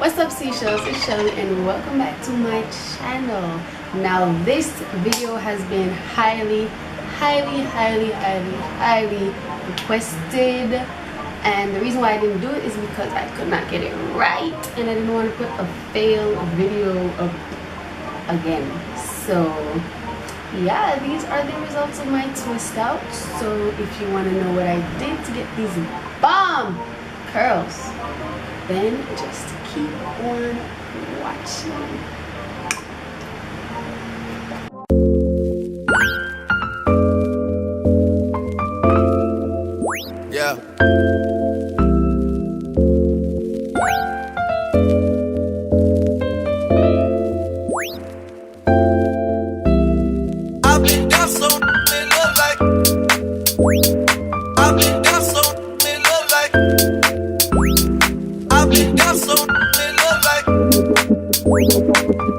What's up, seashells? It's Shelly and welcome back to my channel. Now this video has been highly requested, and the reason why I didn't do it is because I could not get it right and I didn't want to put a fail video up again. So yeah, these are the results of my twist out. So if you want to know what I did to get these bomb curls, then just keep on watching. Yeah. I've been down so in love like. I've been down so in love like. I've been down so in love like.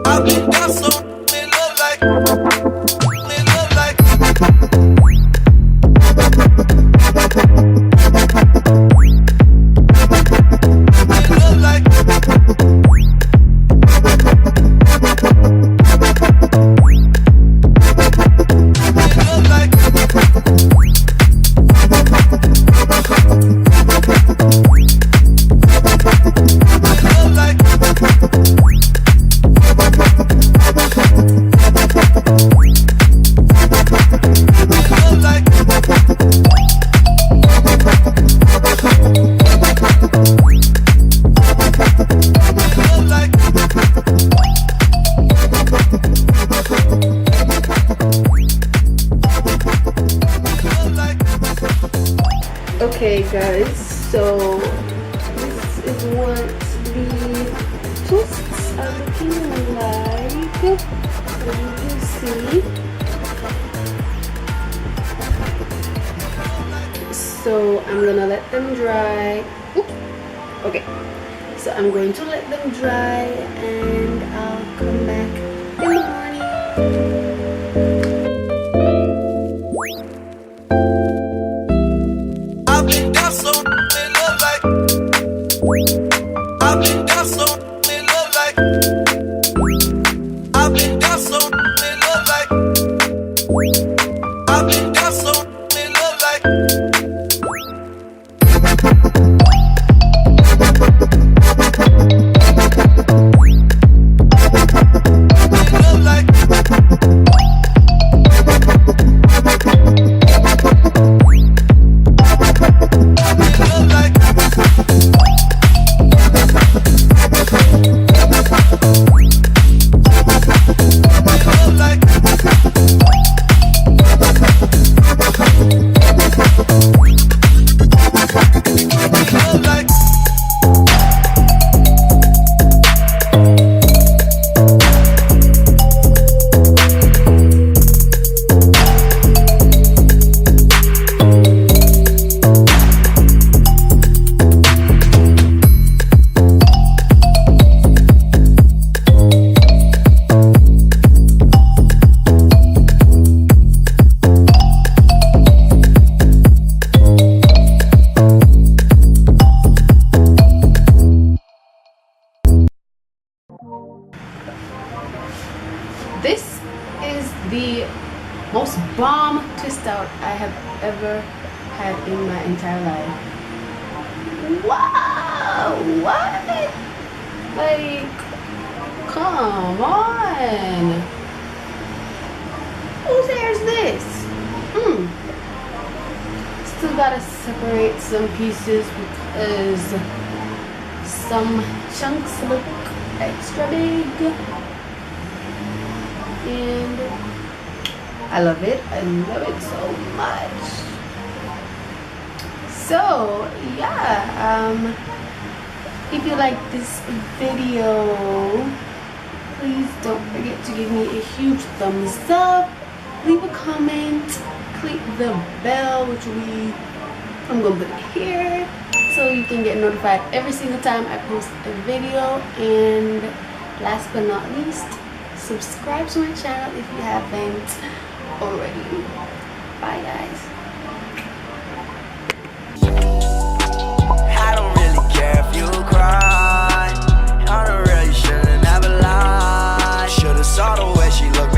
I've been down so in love like. In love like. Okay guys, so this is what the twists are looking like, as you can see. So I'm gonna let them dry. Oops. Okay, so I'm going to let them dry and I'll come back in the morning. I've been down so in love like. I've been down so in love like. I've been down so in love like. I've been down so in love like. Love like. This is the most bomb twist out I have ever had in my entire life. Wow! What? Like, come on! Whose hair is this? Still gotta separate some pieces because some chunks look extra big. And I love it so much. So yeah, if you like this video, please don't forget to give me a huge thumbs up, leave a comment, click the bell, which I'm gonna put it here so you can get notified every single time I post a video. And last but not least, subscribe to my channel if you haven't already. Bye guys. I don't really care if you cry. way she look